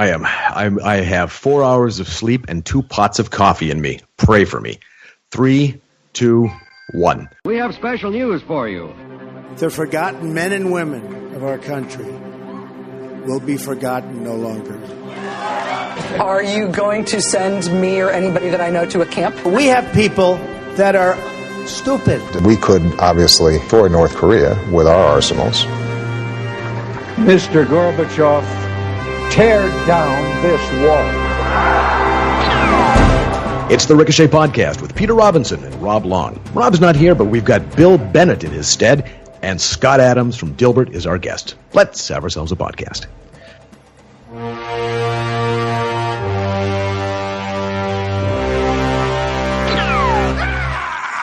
I am. I have 4 hours of sleep and 2 pots of coffee in me. Pray for me. 3, 2, 1. We have special news for you. The forgotten men and women of our country will be forgotten no longer. Are you going to send me or anybody that I know to a camp? We have people that are stupid. We could obviously destroy North Korea with our arsenals. Mr. Gorbachev, tear down this wall. It's the Ricochet Podcast with Peter Robinson and Rob Long. Rob's not here, but we've got Bill Bennett in his stead, and Scott Adams from Dilbert is our guest. Let's have ourselves a podcast.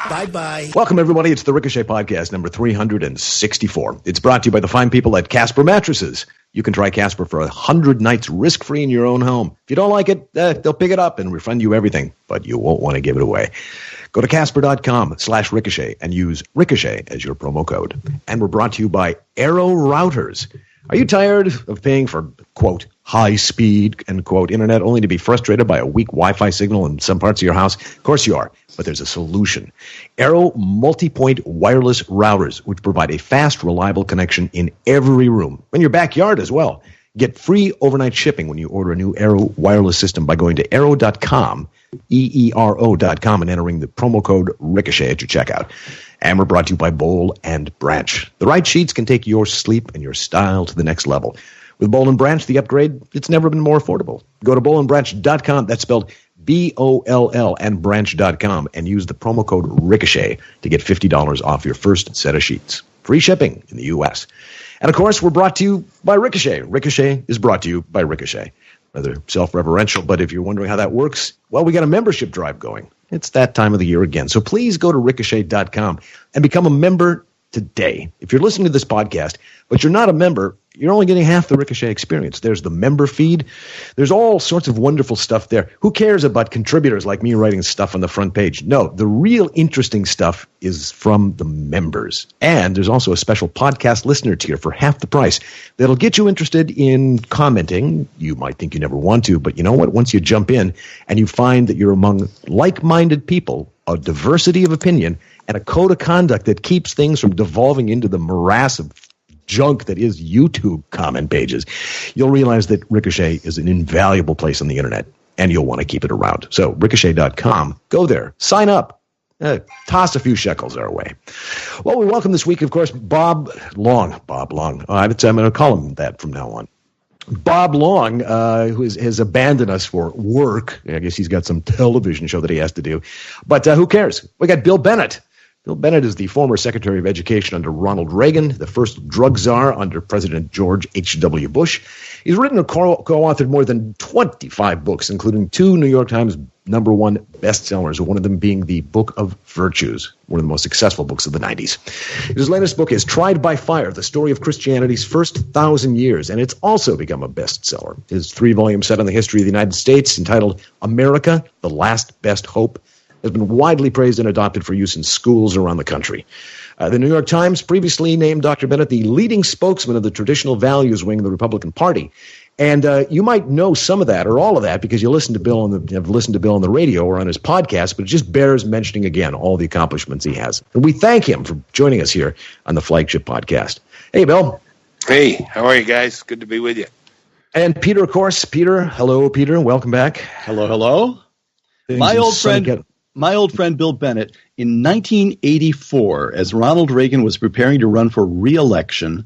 Bye-bye. Welcome, everybody. It's the Ricochet Podcast, number 364. It's brought to you by the fine people at Casper Mattresses. You can try Casper for 100 nights risk-free in your own home. If you don't like it, they'll pick it up and refund you everything, but you won't want to give it away. Go to Casper.com/Ricochet and use Ricochet as your promo code. And we're brought to you by Arrow Routers. Are you tired of paying for, quote, high speed, end quote, internet only to be frustrated by a weak Wi-Fi signal in some parts of your house? Of course you are, but there's a solution. Arrow multi-point wireless routers, which provide a fast, reliable connection in every room, in your backyard as well. Get free overnight shipping when you order a new Arrow wireless system by going to arrow.com, EERO.com, and entering the promo code Ricochet at your checkout. And we're brought to you by Boll and Branch. The right sheets can take your sleep and your style to the next level. With Boll and Branch, the upgrade, it's never been more affordable. Go to bollandbranch.com, that's spelled B-O-L-L, and branch.com, and use the promo code Ricochet to get $50 off your first set of sheets. Free shipping in the U.S. And, of course, we're brought to you by Ricochet. Ricochet is brought to you by Ricochet. Rather self-referential, but if you're wondering how that works, well, we got a membership drive going. It's that time of the year again. So please go to ricochet.com and become a member today. If you're listening to this podcast, but you're not a member, you're only getting half the Ricochet experience. There's the member feed. There's all sorts of wonderful stuff there. Who cares about contributors like me writing stuff on the front page? No, the real interesting stuff is from the members. And there's also a special podcast listener tier for half the price that'll get you interested in commenting. You might think you never want to, but you know what? Once you jump in and you find that you're among like-minded people, a diversity of opinion, and a code of conduct that keeps things from devolving into the morass of junk that is YouTube comment pages, you'll realize that Ricochet is an invaluable place on the internet, and you'll want to keep it around. So ricochet.com, go there, sign up, toss a few shekels our way. Well, we welcome this week, of course, Bob Long. I'm going to call him that from now on. Bob Long, who has abandoned us for work. I guess he's got some television show that he has to do. But who cares? We got Bill Bennett. Bill Bennett is the former Secretary of Education under Ronald Reagan, the first drug czar under President George H.W. Bush. He's written or co-authored more than 25 books, including 2 New York Times #1 bestsellers, one of them being the Book of Virtues, one of the most successful books of the 90s. His latest book is Tried by Fire, the story of Christianity's first 1,000 years, and it's also become a bestseller. His 3-volume set on the history of the United States, entitled America, the Last Best Hope, has been widely praised and adopted for use in schools around the country. The New York Times previously named Dr. Bennett the leading spokesman of the traditional values wing of the Republican Party. And you might know some of that or all of that because you listen to Bill have listened to Bill on the radio or on his podcast, but it just bears mentioning again all the accomplishments he has. And we thank him for joining us here on the Flagship Podcast. Hey, Bill. Hey, how are you guys? Good to be with you. And Peter, of course. Peter, hello, Peter. Welcome back. Hello. My old friend Bill Bennett, in 1984, as Ronald Reagan was preparing to run for re-election,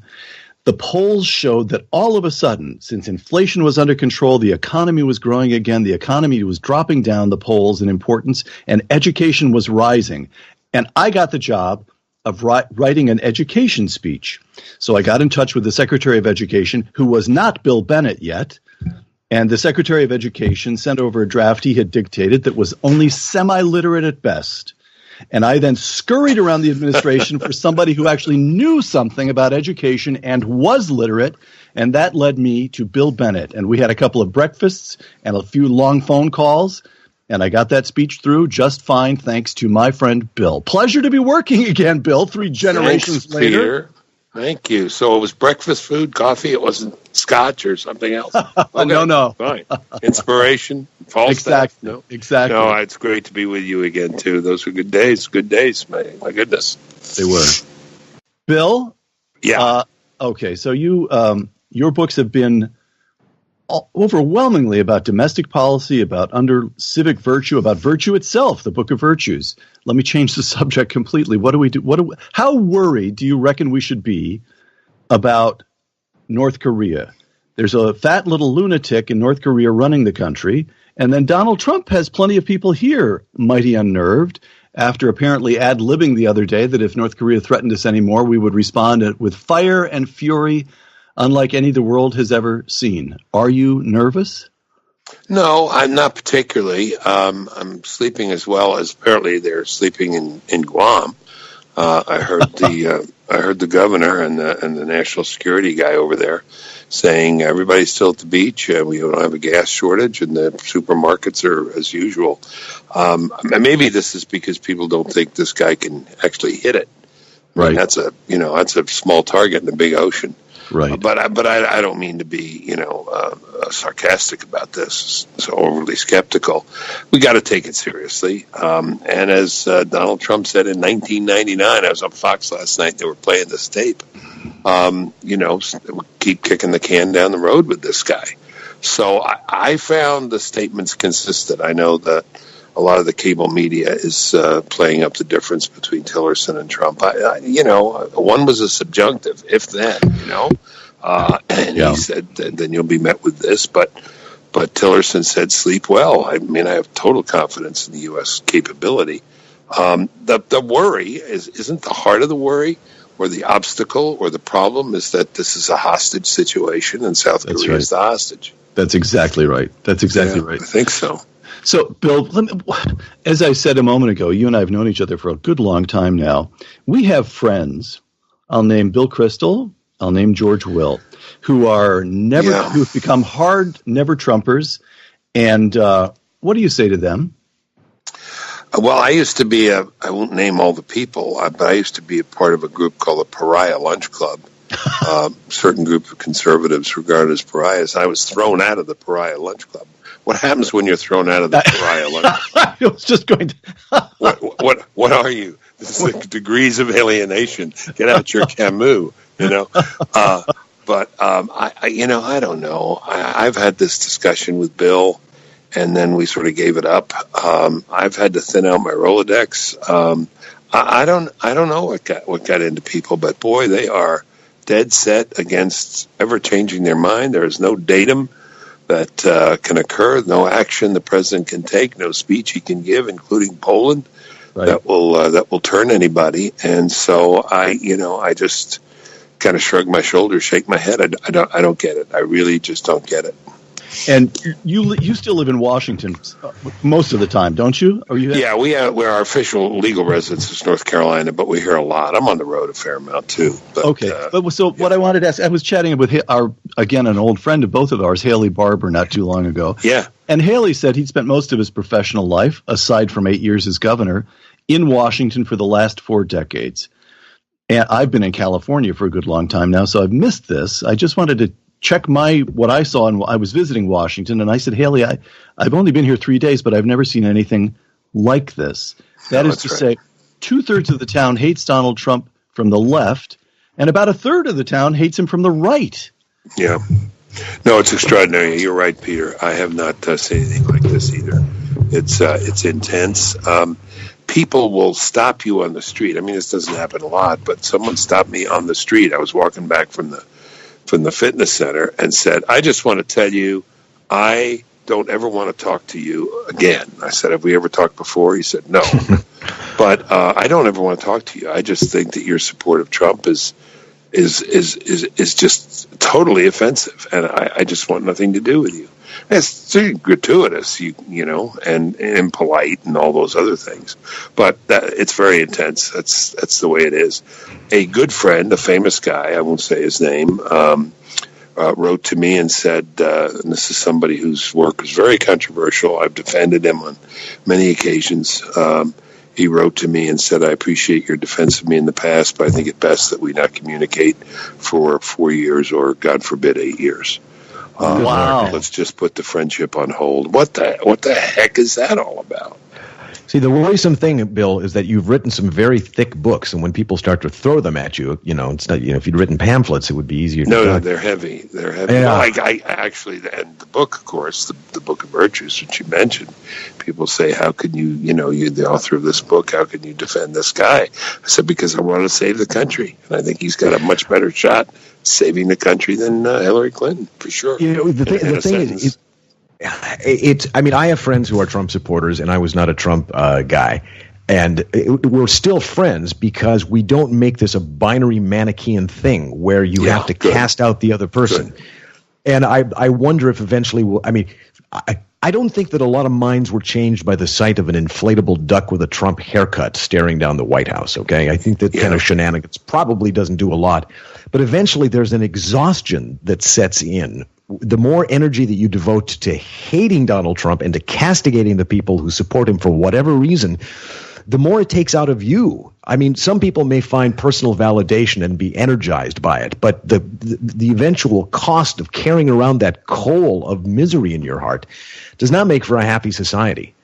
the polls showed that all of a sudden, since inflation was under control, the economy was growing again, the economy was dropping down the polls in importance, and education was rising. And I got the job of writing an education speech. So I got in touch with the Secretary of Education, who was not Bill Bennett yet. And the Secretary of Education sent over a draft he had dictated that was only semi-literate at best. And I then scurried around the administration for somebody who actually knew something about education and was literate, and that led me to Bill Bennett. And we had a couple of breakfasts and a few long phone calls, and I got that speech through just fine thanks to my friend Bill. Pleasure to be working again, Bill, 3 generations later. Peter. Thank you. So it was breakfast food, coffee. It wasn't scotch or something else. Okay. No. Fine. Inspiration. False Exactly. stuff. No. Exactly. No, it's great to be with you again, too. Those were good days. Good days. My goodness. They were. Bill? Yeah. Okay, so your books have been overwhelmingly about domestic policy, about civic virtue, about virtue itself, the Book of Virtues. Let me change the subject completely. What do we do? How worried do you reckon we should be about North Korea? There's a fat little lunatic in North Korea running the country, and then Donald Trump has plenty of people here mighty unnerved after apparently ad-libbing the other day that if North Korea threatened us anymore, we would respond with fire and fury unlike any the world has ever seen. Are you nervous? No, I'm not particularly. I'm sleeping as well as apparently they're sleeping in Guam. I heard the governor and the national security guy over there saying everybody's still at the beach. We don't have a gas shortage, and the supermarkets are as usual. Maybe this is because people don't think this guy can actually hit it. Right. I mean, that's a small target in the big ocean. Right. But I don't mean to be, sarcastic about this, so overly skeptical. We got to take it seriously. And as Donald Trump said in 1999, I was on Fox last night, they were playing this tape, keep kicking the can down the road with this guy. So I found the statements consistent. I know that a lot of the cable media is playing up the difference between Tillerson and Trump. One was a subjunctive, if then, and he said, then you'll be met with this. But Tillerson said, sleep well. I mean, I have total confidence in the U.S. capability. The worry isn't the heart of the worry or the obstacle or the problem is that this is a hostage situation and South Korea is the hostage. That's exactly right. Right. I think so. So, Bill, as I said a moment ago, you and I have known each other for a good long time now. We have friends, I'll name Bill Kristol, I'll name George Will, who who've become hard never Trumpers. And what do you say to them? Well, I used to be I won't name all the people, but I used to be a part of a group called the Pariah Lunch Club. Certain group of conservatives regarded as pariahs. I was thrown out of the Pariah Lunch Club. What happens when you're thrown out of the Pariah Lunch Club? I was just going to... What are you? This is the degrees of alienation. Get out your Camus, But I don't know. I've had this discussion with Bill, and then we sort of gave it up. I've had to thin out my Rolodex. I don't know what got into people, but boy, they are dead set against ever changing their mind. There is no datum that can occur, no action the president can take, no speech he can give, including Poland, that will turn anybody. And so I just kind of shrug my shoulders, shake my head. I don't get it. I really just don't get it. And you still live in Washington most of the time, don't you? Where our official legal residence is North Carolina, but we hear a lot. I'm on the road a fair amount too. But, what I wanted to ask, I was chatting with an old friend of both of ours, Haley Barber, not too long ago. Yeah, and Haley said he'd spent most of his professional life, aside from 8 years as governor, in Washington for the last 4 decades. And I've been in California for a good long time now, so I've missed this. I just wanted to check what I saw, and I was visiting Washington, and I said, Haley, I've only been here 3 days, but I've never seen anything like this. That is to say, 2/3 of the town hates Donald Trump from the left, and about 1/3 of the town hates him from the right. Yeah. No, it's extraordinary. You're right, Peter. I have not seen anything like this either. It's intense. People will stop you on the street. I mean, this doesn't happen a lot, but someone stopped me on the street. I was walking back from the fitness center and said, I just want to tell you, I don't ever want to talk to you again. I said, have we ever talked before? He said, no. But I don't ever want to talk to you. I just think that your support of Trump is just totally offensive, and I just want nothing to do with you. It's gratuitous, and impolite and all those other things. But it's very intense. That's the way it is. A good friend, a famous guy, I won't say his name, wrote to me and said, and this is somebody whose work is very controversial. I've defended him on many occasions. He wrote to me and said, "I appreciate your defense of me in the past, but I think it best that we not communicate for 4 years or, God forbid, 8 years. Wow. Let's just put the friendship on hold." What the heck is that all about? See, the worrisome thing, Bill, is that you've written some very thick books, and when people start to throw them at you, it's not, if you'd written pamphlets, it would be easier. No, they're heavy. They're heavy. Yeah. Well, I actually, and the book, of course, the Book of Virtues, which you mentioned, people say, "How can you, you're the author of this book, how can you defend this guy?" I said, because I want to save the country, and I think he's got a much better shot saving the country than Hillary Clinton, for sure. The thing is, I have friends who are Trump supporters, and I was not a Trump guy. And we're still friends because we don't make this a binary Manichaean thing where you have to cast out the other person. Good. And I wonder if eventually I don't think that a lot of minds were changed by the sight of an inflatable duck with a Trump haircut staring down the White House, okay? I think that kind of shenanigans probably doesn't do a lot. But eventually there's an exhaustion that sets in. The more energy that you devote to hating Donald Trump and to castigating the people who support him for whatever reason, the more it takes out of you. I mean, some people may find personal validation and be energized by it, but the eventual cost of carrying around that coal of misery in your heart does not make for a happy society.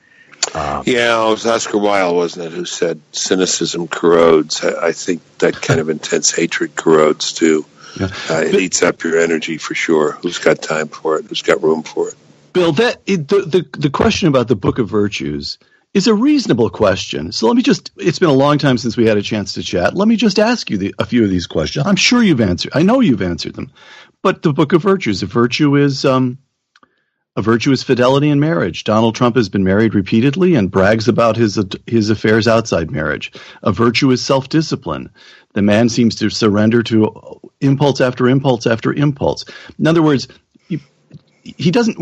It was Oscar Wilde, wasn't it, who said cynicism corrodes. I think that kind of intense hatred corrodes too. Yeah. It eats up your energy for sure. Who's got time for it? Who's got room for it? Bill, the question about the Book of Virtues is a reasonable question. So it's been a long time since we had a chance to chat. Let me just ask you a few of these questions. I'm sure you've answered. I know you've answered them. But the Book of Virtues, a virtue is fidelity in marriage. Donald Trump has been married repeatedly and brags about his affairs outside marriage. A virtue is self-discipline. The man seems to surrender to impulse after impulse after impulse. In other words, he doesn't.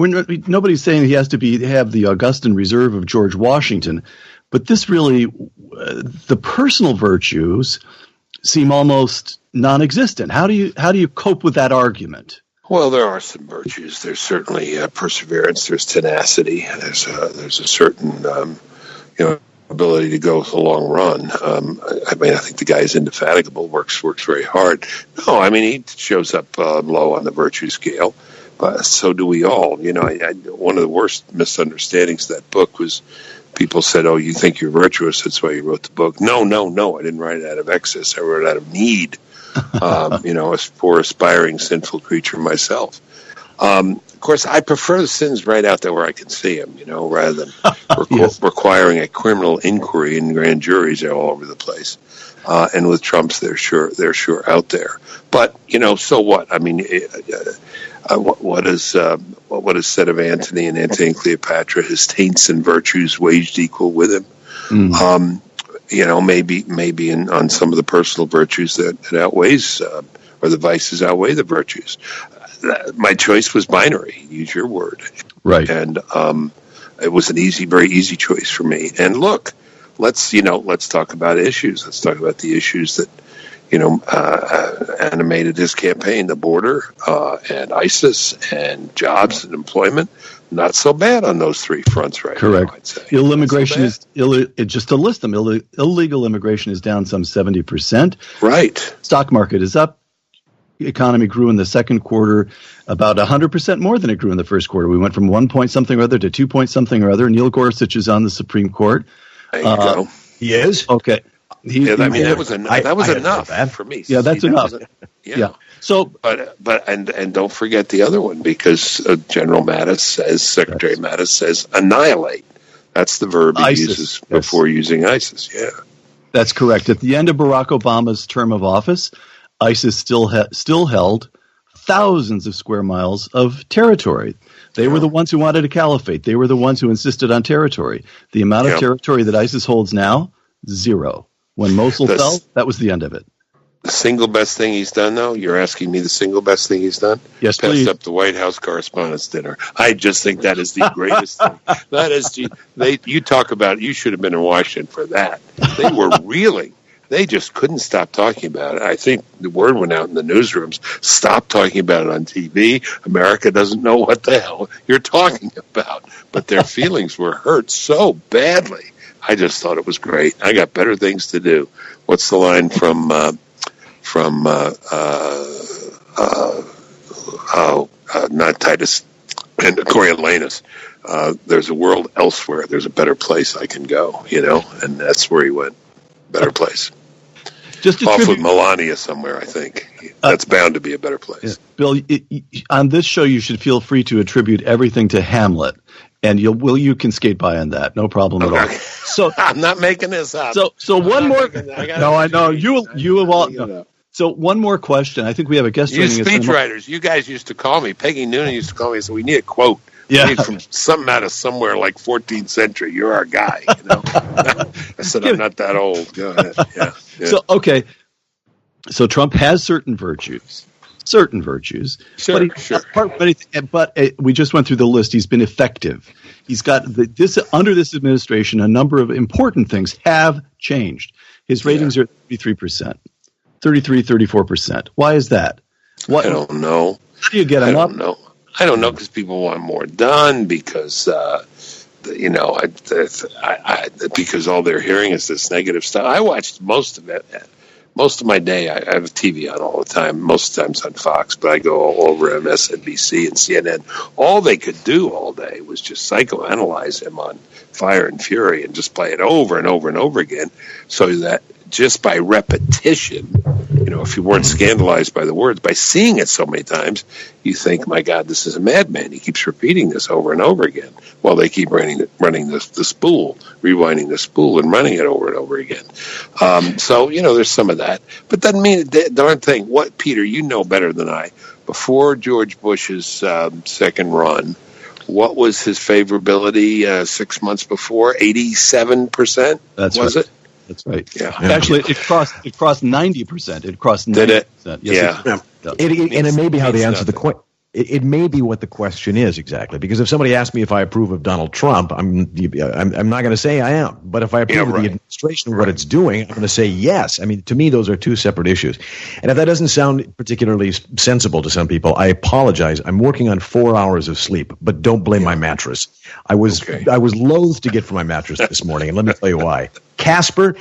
Nobody's saying he has to have the Augustan reserve of George Washington, but this really, the personal virtues seem almost non-existent. How do you cope with that argument? Well, there are some virtues. There's certainly perseverance. There's tenacity. There's a certain ability to go the long run. I think the guy is indefatigable. Works very hard. No, he shows up low on the virtue scale. But so do we all. One of the worst misunderstandings of that book was people said, "Oh, you think you're virtuous, that's why you wrote the book." No. I didn't write it out of excess. I wrote it out of need. A poor, aspiring, sinful creature myself. Of course, I prefer the sins right out there where I can see them, rather than requiring a criminal inquiry in grand juries all over the place. And with Trump's, they're sure out there. But so what? What is said of Antony and Cleopatra? His taints and virtues waged equal with him. Mm. Maybe on some of the personal virtues that outweighs, or the vices outweigh the virtues. My choice was binary. Use your word, right? And it was an very easy choice for me. And look, let's talk about issues. Let's talk about the issues that animated his campaign: the border, and ISIS, and jobs and employment. Not so bad on those three fronts right Correct. now, I'd say. Illegal immigration just to list them, illegal immigration is down some 70%. Right. Stock market is up. The economy grew in the second quarter about 100% more than it grew in the first quarter. We went from 1 point something or other to 2 point something or other. Neil Gorsuch is on the Supreme Court. There you go. He is? Okay. That was enough for me. Yeah, that's enough. Yeah. So, but don't forget the other one, because General Mattis says, Secretary Mattis says, annihilate. That's the verb he uses before using ISIS. Yeah, that's correct. At the end of Barack Obama's term of office, ISIS still held thousands of square miles of territory. They were the ones who wanted a caliphate. They were the ones who insisted on territory. The amount of territory that ISIS holds now, 0. When Mosul fell, that was the end of it. The single best thing he's done, though? You're asking me the single best thing he's done? Yes, Passed please. up the White House Correspondents' Dinner. I just think that is the greatest thing. That is you talk about, you should have been in Washington for that. They were reeling. They just couldn't stop talking about it. I think the word went out in the newsrooms, stop talking about it on TV. America doesn't know what the hell you're talking about. But their feelings were hurt so badly I just thought it was great. I got better things to do. What's the line from not Titus and Coriolanus? There's a world elsewhere. There's a better place I can go, and that's where he went. Better place. Just off with Melania somewhere, I think. That's bound to be a better place. Bill, on this show, you should feel free to attribute everything to Hamlet, and you can skate by on that. No problem at all. So I'm not making this up. So one more. No, I know you have all. No. So one more question. I think we have a guest. You speechwriters, you guys used to call me. Peggy Noonan used to call me and say, we need a quote. Yeah. We need from something out of somewhere like 14th century. You're our guy. I said, I'm not that old. Go ahead. Yeah. So, okay. So Trump has certain virtues. Sure. But we just went through the list. He's been effective. He's got under this administration, a number of important things have changed. His ratings are 33%, 34%. Why is that? I don't know. How do you get him up? I don't know because people want more done because, because all they're hearing is this negative stuff. I watched most of it. Most of my day, I have TV on all the time, most times on Fox, but I go all over MSNBC and CNN. All they could do all day was just psychoanalyze him on Fire and Fury and just play it over and over and over again so that just by repetition, if you weren't scandalized by the words, by seeing it so many times, you think, my God, this is a madman. He keeps repeating this over and over again while they keep running the spool, rewinding the spool and running it over and over again. So, there's some of that. But doesn't mean a darn thing. What, Peter, you know better than I. Before George Bush's second run, what was his favorability 6 months before? 87%? Was it? That's right. Yeah. Actually, it crossed 90%. It crossed 90%. Did it? Yes, yeah. It may be how they answer the question. It may be what the question is exactly, because if somebody asks me if I approve of Donald Trump, I'm not going to say I am. But if I approve of the administration and what it's doing, I'm going to say yes. I mean, to me, those are two separate issues. And if that doesn't sound particularly sensible to some people, I apologize. I'm working on 4 hours of sleep, but don't blame my mattress. I was loath to get from my mattress this morning, and let me tell you why. Casper.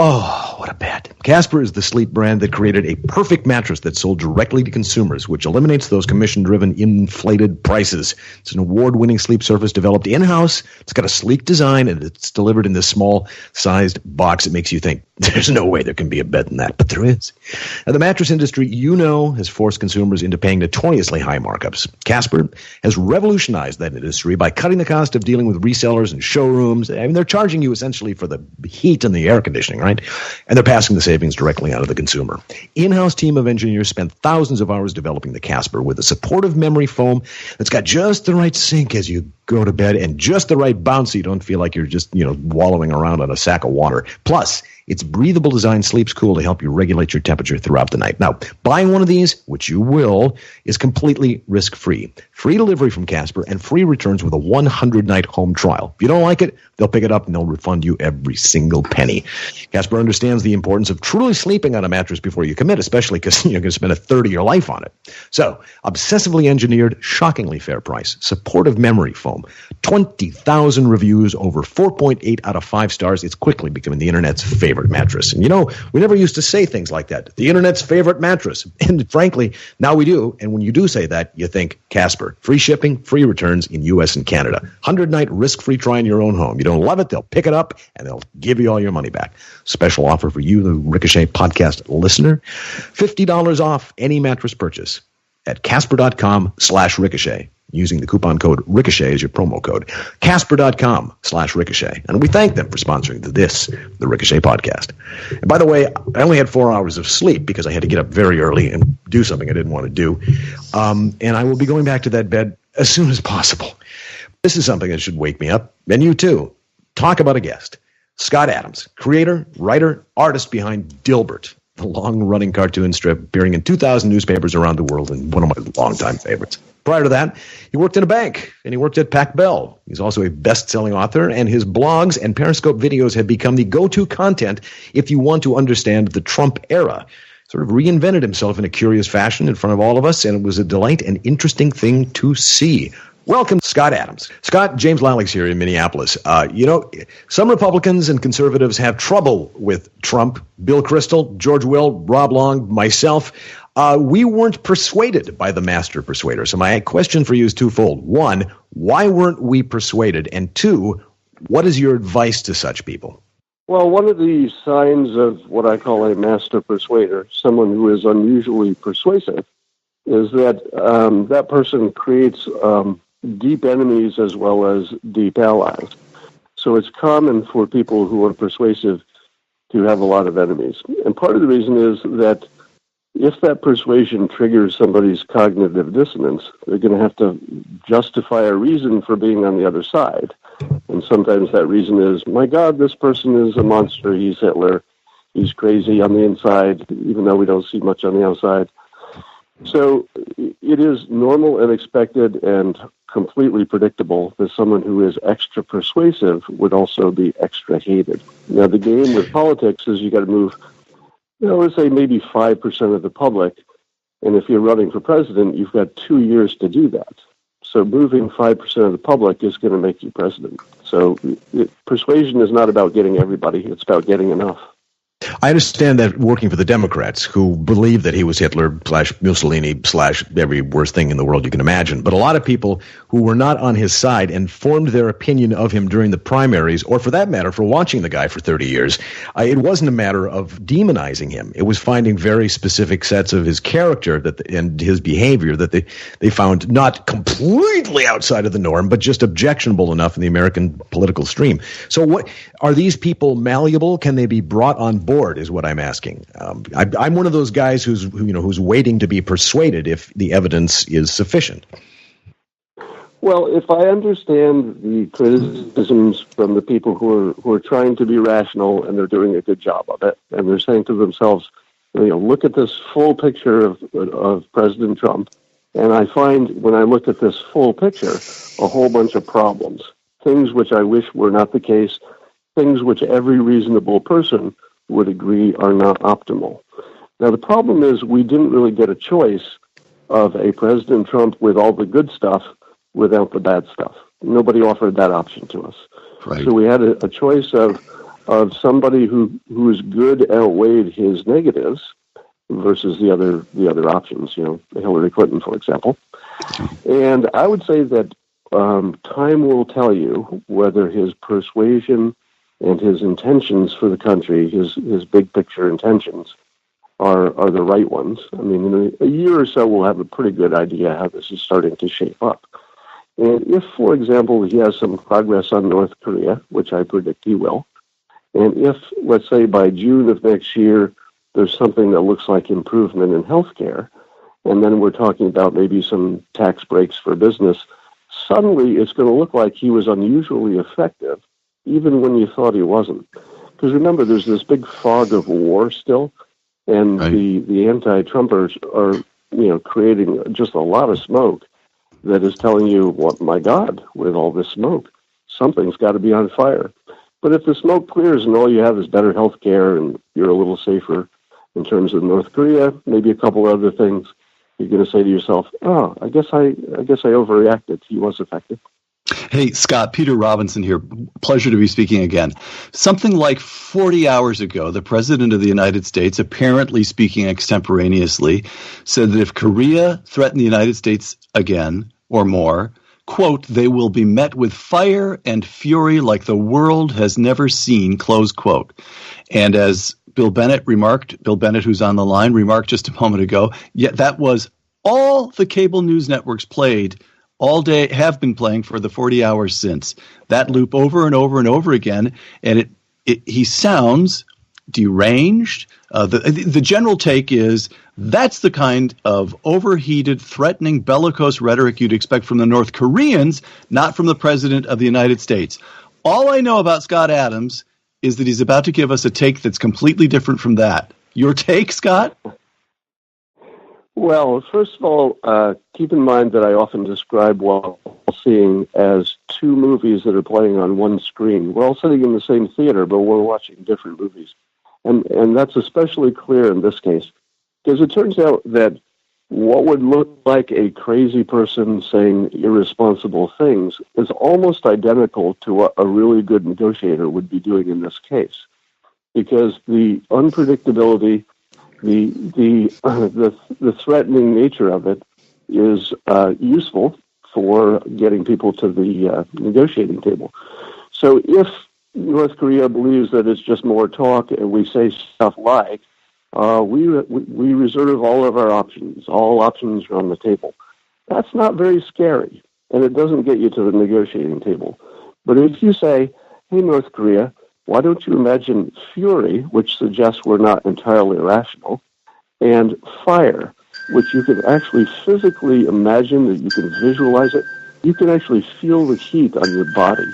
Oh, what a bet. Casper is the sleep brand that created a perfect mattress that's sold directly to consumers, which eliminates those commission-driven, inflated prices. It's an award-winning sleep surface developed in-house. It's got a sleek design, and it's delivered in this small-sized box. It makes you think, there's no way there can be a bet than that, but there is. Now, the mattress industry, has forced consumers into paying notoriously high markups. Casper has revolutionized that industry by cutting the cost of dealing with resellers and showrooms. I mean, they're charging you essentially for the heat and the air conditioning, right? And they're passing the savings directly on to the consumer. In-house team of engineers spent thousands of hours developing the Casper with a supportive memory foam that's got just the right sink as you go to bed and just the right bounce so you don't feel like you're just, wallowing around on a sack of water. Plus, its breathable design sleeps cool to help you regulate your temperature throughout the night. Now, buying one of these, which you will, is completely risk-free. Free delivery from Casper and free returns with a 100-night home trial. If you don't like it, they'll pick it up and they'll refund you every single penny. Casper understands the importance of truly sleeping on a mattress before you commit, especially because you're going to spend a third of your life on it. So, obsessively engineered, shockingly fair price, supportive memory foam, 20,000 reviews, over 4.8 out of 5 stars. It's quickly becoming the internet's favorite mattress. And we never used to say things like that. The internet's favorite mattress. And frankly, now we do. And when you do say that, you think Casper. Free shipping, free returns in U.S. and Canada. 100-night risk-free try in your own home. You don't love it, they'll pick it up and they'll give you all your money back. Special offer for you, the Ricochet podcast listener. $50 off any mattress purchase at Casper.com/Ricochet. Using the coupon code Ricochet as your promo code. Casper.com/Ricochet. And we thank them for sponsoring the Ricochet podcast. And by the way, I only had 4 hours of sleep because I had to get up very early and do something I didn't want to do. And I will be going back to that bed as soon as possible. This is something that should wake me up. And you too. Talk about a guest. Scott Adams, creator, writer, artist behind Dilbert, the long-running cartoon strip appearing in 2,000 newspapers around the world and one of my longtime favorites. Prior to that, he worked in a bank, and he worked at Pac Bell. He's also a best-selling author, and his blogs and Periscope videos have become the go-to content if you want to understand the Trump era. Sort of reinvented himself in a curious fashion in front of all of us, and it was a delight and interesting thing to see. Welcome, Scott Adams. Scott, James Lallick's here in Minneapolis. Some Republicans and conservatives have trouble with Trump, Bill Kristol, George Will, Rob Long, myself. We weren't persuaded by the master persuader. So my question for you is twofold. One, why weren't we persuaded? And two, what is your advice to such people? Well, one of the signs of what I call a master persuader, someone who is unusually persuasive, is that that person creates deep enemies as well as deep allies. So it's common for people who are persuasive to have a lot of enemies. And part of the reason is that if that persuasion triggers somebody's cognitive dissonance, they're going to have to justify a reason for being on the other side. And sometimes that reason is, my God, this person is a monster. He's Hitler. He's crazy on the inside, even though we don't see much on the outside. So it is normal and expected and completely predictable that someone who is extra persuasive would also be extra hated. Now, the game with politics is you got to move, let's say maybe 5% of the public. And if you're running for president, you've got 2 years to do that. So moving 5% of the public is going to make you president. So persuasion is not about getting everybody. It's about getting enough. I understand that working for the Democrats, who believe that he was Hitler / Mussolini / every worst thing in the world you can imagine, but a lot of people who were not on his side and formed their opinion of him during the primaries, or for that matter, for watching the guy for 30 years, it wasn't a matter of demonizing him. It was finding very specific sets of his character and his behavior that they found not completely outside of the norm, but just objectionable enough in the American political stream. So what are these people malleable? Can they be brought on board is what I'm asking. I'm one of those guys who's waiting to be persuaded if the evidence is sufficient. Well, if I understand the criticisms from the people who are trying to be rational and they're doing a good job of it, and they're saying to themselves, look at this full picture of President Trump, and I find when I look at this full picture, a whole bunch of problems, things which I wish were not the case, things which every reasonable person would agree are not optimal. Now, the problem is we didn't really get a choice of a President Trump with all the good stuff without the bad stuff. Nobody offered that option to us. Right. So we had a choice of somebody whose good outweighed his negatives versus the other options, Hillary Clinton, for example. And I would say that time will tell you whether his persuasion and his intentions for the country, his big picture intentions, are the right ones. I mean, in a year or so, we'll have a pretty good idea how this is starting to shape up. And if, for example, he has some progress on North Korea, which I predict he will, and if, let's say, by June of next year, there's something that looks like improvement in healthcare, and then we're talking about maybe some tax breaks for business, suddenly it's going to look like he was unusually effective, even when you thought he wasn't. Because remember, there's this big fog of war still, and right. the anti-Trumpers are, creating just a lot of smoke that is telling you, what, my God, with all this smoke, something's got to be on fire. But if the smoke clears and all you have is better health care and you're a little safer in terms of North Korea, maybe a couple other things, you're going to say to yourself, oh, I guess I overreacted. He was effective. Hey, Scott, Peter Robinson here. Pleasure to be speaking again. Something like 40 hours ago, the President of the United States, apparently speaking extemporaneously, said that if Korea threatened the United States again or more, quote, they will be met with fire and fury like the world has never seen, close quote. And as Bill Bennett, who's on the line, remarked just a moment ago, yet that was all the cable news networks played all day, have been playing for the 40 hours since. That loop over and over and over again, and he sounds deranged. The general take is that's the kind of overheated, threatening, bellicose rhetoric you'd expect from the North Koreans, not from the President of the United States. All I know about Scott Adams is that he's about to give us a take that's completely different from that. Your take, Scott? Well, first of all, keep in mind that I often describe what we're seeing as two movies that are playing on one screen. We're all sitting in the same theater, but we're watching different movies. And that's especially clear in this case, because it turns out that what would look like a crazy person saying irresponsible things is almost identical to what a really good negotiator would be doing in this case, because the unpredictability, the threatening nature of it is useful for getting people to the negotiating table. So if North Korea believes that it's just more talk and we say stuff like, we reserve all of our options. All options are on the table. That's not very scary, and it doesn't get you to the negotiating table. But if you say, hey, North Korea, why don't you imagine fury, which suggests we're not entirely rational, and fire, which you can actually physically imagine, that you can visualize it, you can actually feel the heat on your body.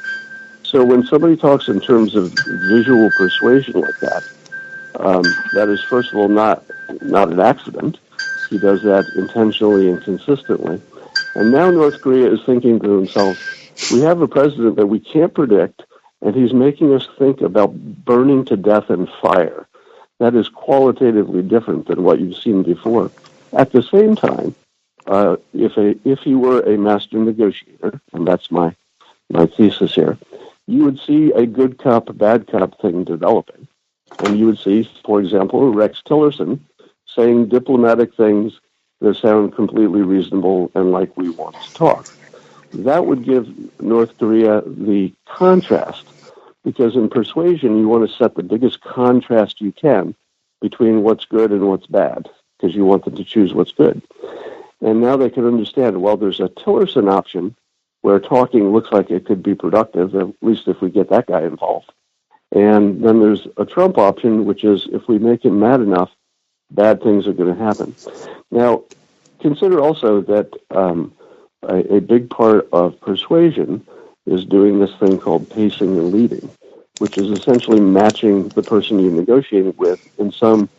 So when somebody talks in terms of visual persuasion like that, that is, first of all, not an accident. He does that intentionally and consistently. And now North Korea is thinking to themselves, we have a president that we can't predict, and he's making us think about burning to death in fire. That is qualitatively different than what you've seen before. At the same time, if he were a master negotiator, and that's my thesis here, you would see a good cop, bad cop thing developing. And you would see, for example, Rex Tillerson saying diplomatic things that sound completely reasonable and like we want to talk. That would give North Korea the contrast, because in persuasion, you want to set the biggest contrast you can between what's good and what's bad, because you want them to choose what's good. And now they can understand, well, there's a Tillerson option where talking looks like it could be productive, at least if we get that guy involved. And then there's a Trump option, which is if we make him mad enough, bad things are going to happen. Now, consider also that a big part of persuasion is doing this thing called pacing and leading, which is essentially matching the person you're negotiating with in some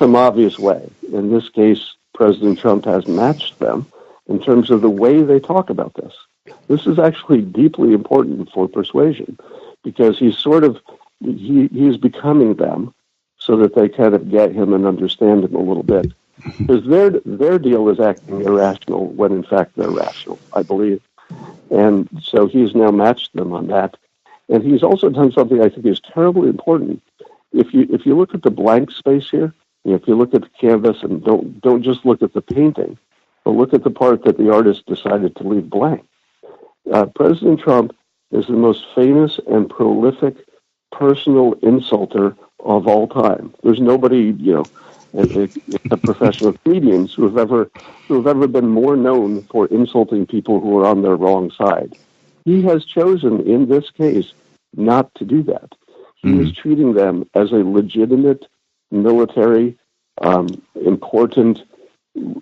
obvious way. In this case, President Trump has matched them in terms of the way they talk about this. This is actually deeply important for persuasion, because he's he's becoming them so that they kind of get him and understand him a little bit. Because their deal is acting irrational when in fact they're rational, I believe. And so he's now matched them on that. And he's also done something I think is terribly important. If you look at the blank space here, if you look at the canvas and don't just look at the painting, but look at the part that the artist decided to leave blank. President Trump is the most famous and prolific personal insulter of all time. There's nobody, except professional comedians who have ever been more known for insulting people who are on their wrong side. He has chosen in this case not to do that. He is treating them as a legitimate, military, important,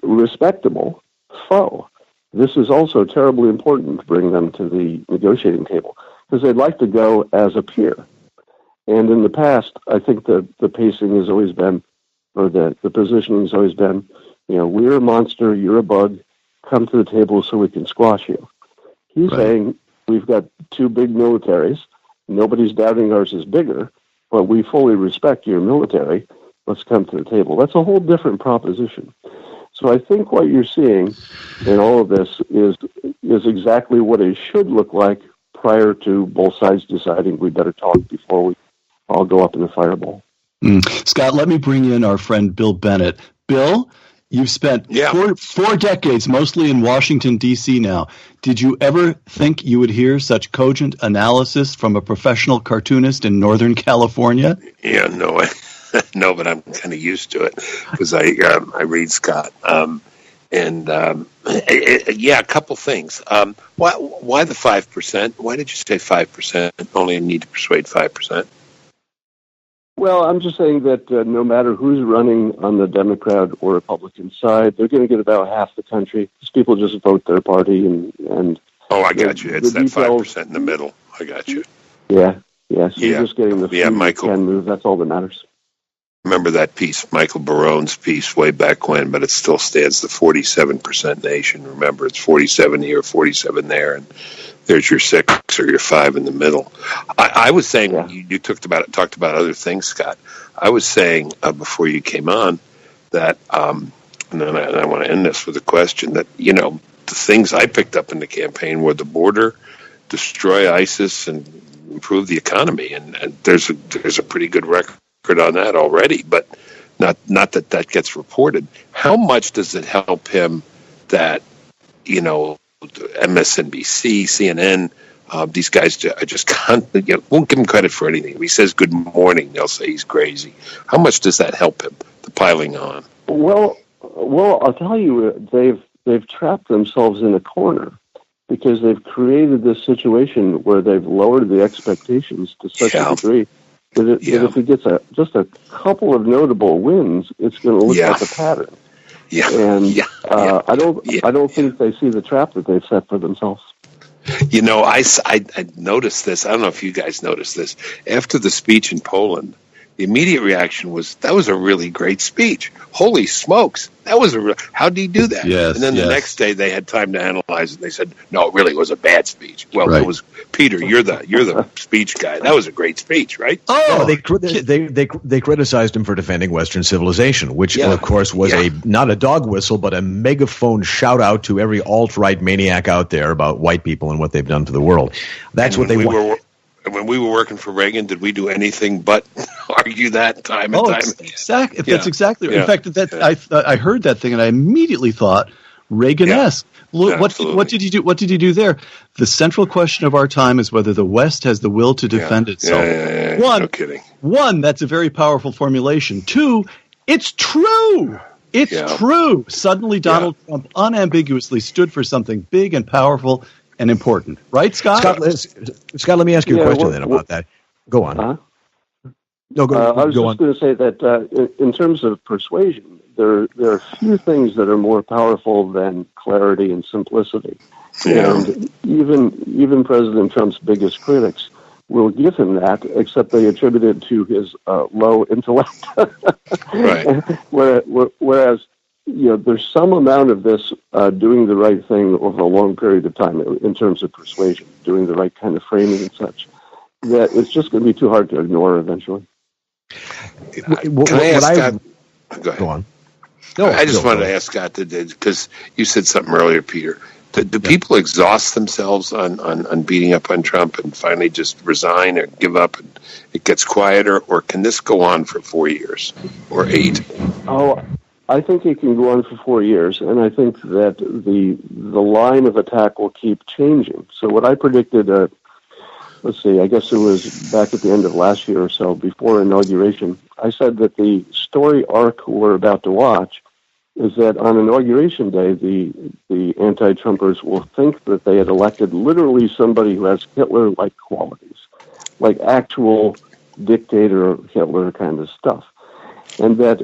respectable foe. This is also terribly important to bring them to the negotiating table, because they'd like to go as a peer. And in the past, I think the pacing has always been, or the positioning has always been, we're a monster, you're a bug, come to the table so we can squash you. He's saying, we've got two big militaries, nobody's doubting ours is bigger, but we fully respect your military, let's come to the table. That's a whole different proposition. So I think what you're seeing in all of this is exactly what it should look like prior to both sides deciding we better talk before we all go up in the fireball. Scott, let me bring in our friend Bill Bennett. Bill, you've spent four decades mostly in Washington, D.C. now. Did you ever think you would hear such cogent analysis from a professional cartoonist in Northern California? Yeah, no, no, but I'm kind of used to it because I read Scott. A couple things. Why the 5%? Why did you say 5%? Only need to persuade 5%. Well, I'm just saying that no matter who's running on the Democrat or Republican side, they're going to get about half the country. Because people just vote their party and oh, I got you. It's that 5% in the middle. I got you. Yeah. So you're just getting the Michael can move. That's all that matters. Remember that piece, Michael Barone's piece way back when, but it still stands the 47% nation. Remember, it's 47 here, 47 there, and there's your 6 or your 5 in the middle. I was saying, you talked about other things, Scott. I was saying before you came on that and I want to end this with a question that, the things I picked up in the campaign were the border, destroy ISIS, and improve the economy. And there's a pretty good record on that already, but not that gets reported. How much does it help him that, MSNBC, CNN, these guys are just won't give him credit for anything. If he says good morning, they'll say he's crazy. How much does that help him, the piling on? Well, I'll tell you, they've trapped themselves in a corner because they've created this situation where they've lowered the expectations to such a degree that if he gets just a couple of notable wins, it's going to look like a pattern. I don't think they see the trap that they've set for themselves. I noticed this. I don't know if you guys noticed this. After the speech in Poland, the immediate reaction was, that was a really great speech. Holy smokes. How did he do that? Yes, and then the next day they had time to analyze it. They said, no, it really was a bad speech. Well, right. It was, Peter, you're the speech guy. That was a great speech, right? Oh, they criticized him for defending Western civilization, which of course was not a dog whistle, but a megaphone shout out to every alt-right maniac out there about white people and what they've done to the world. That's what they want. When we were working for Reagan, did we do anything but argue that time and time again? Exactly. That's exactly. In fact, I heard that thing and I immediately thought Reagan-esque. What did he do? What did he do there? The central question of our time is whether the West has the will to defend itself. One, no kidding. One, that's a very powerful formulation. Two, it's true. It's true. Suddenly, Donald Trump unambiguously stood for something big and powerful and important, right, Scott? Scott, let me ask you a question about that. Go on. No, go on. I was just going to say that in terms of persuasion, there are few things that are more powerful than clarity and simplicity. Yeah. And even President Trump's biggest critics will give him that, except they attribute it to his low intellect. Right. Whereas, there's some amount of this doing the right thing over a long period of time in terms of persuasion, doing the right kind of framing and such, that it's just going to be too hard to ignore eventually. Can I ask Scott? Go ahead. Go on. I just wanted to ask Scott, because you said something earlier, Peter. Do people exhaust themselves on beating up on Trump and finally just resign or give up and it gets quieter? Or can this go on for 4 years or 8? Oh, I think it can go on for 4 years, and I think that the line of attack will keep changing. So what I predicted, I guess it was back at the end of last year or so, before inauguration, I said that the story arc we're about to watch is that on Inauguration Day, the anti-Trumpers will think that they had elected literally somebody who has Hitler-like qualities, like actual dictator Hitler kind of stuff. And that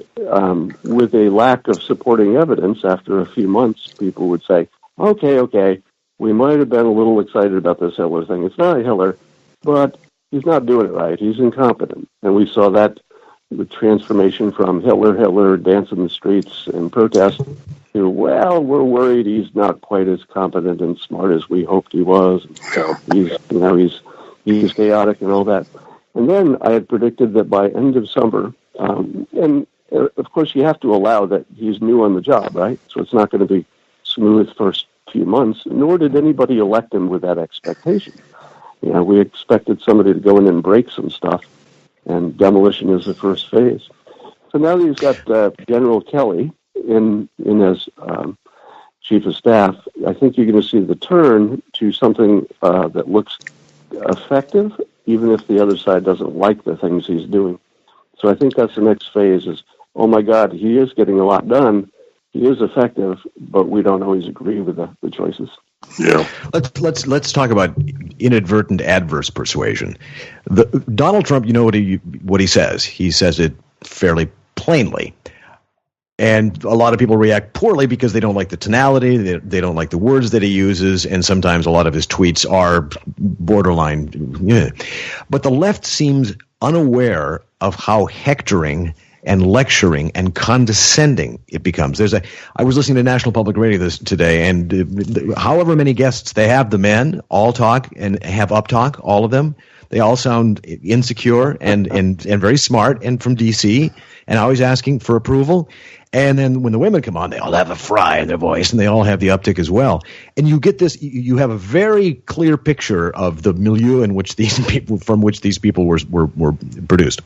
with a lack of supporting evidence, after a few months, people would say, okay, we might have been a little excited about this Hitler thing. It's not Hitler, but he's not doing it right. He's incompetent. And we saw that the transformation from Hitler, dance in the streets and protest, to, well, we're worried he's not quite as competent and smart as we hoped he was. He's chaotic and all that. And then I had predicted that by end of summer, and of course you have to allow that he's new on the job, right? So it's not going to be smooth first few months, nor did anybody elect him with that expectation. We expected somebody to go in and break some stuff, and demolition is the first phase. So now that he's got General Kelly in as chief of staff, I think you're going to see the turn to something that looks effective, even if the other side doesn't like the things he's doing. So I think that's the next phase is, oh my God, he is getting a lot done. He is effective, but we don't always agree with the choices. Yeah. Let's talk about inadvertent adverse persuasion. Donald Trump, what he says. He says it fairly plainly. And a lot of people react poorly because they don't like the tonality, they don't like the words that he uses, and sometimes a lot of his tweets are borderline. But the left seems unaware of how hectoring and lecturing and condescending it becomes. I was listening to National Public Radio today, and however many guests they have, the men all talk and have uptalk, all of them. They all sound insecure and very smart and from D.C. and always asking for approval. And then when the women come on, they all have a fry in their voice, and they all have the uptick as well. And you get this, you have a very clear picture of the milieu in which from which these people were produced.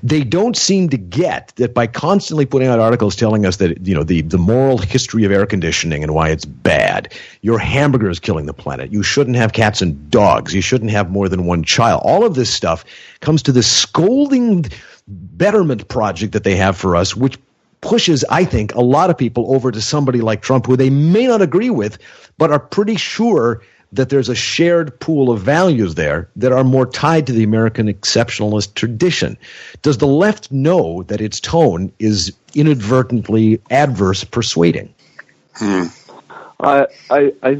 They don't seem to get that by constantly putting out articles telling us that, the moral history of air conditioning and why it's bad. Your hamburger is killing the planet. You shouldn't have cats and dogs. You shouldn't have more than one child. All of this stuff comes to this scolding betterment project that they have for us, which pushes, I think, a lot of people over to somebody like Trump, who they may not agree with, but are pretty sure that there's a shared pool of values there that are more tied to the American exceptionalist tradition. Does the left know that its tone is inadvertently adverse persuading? I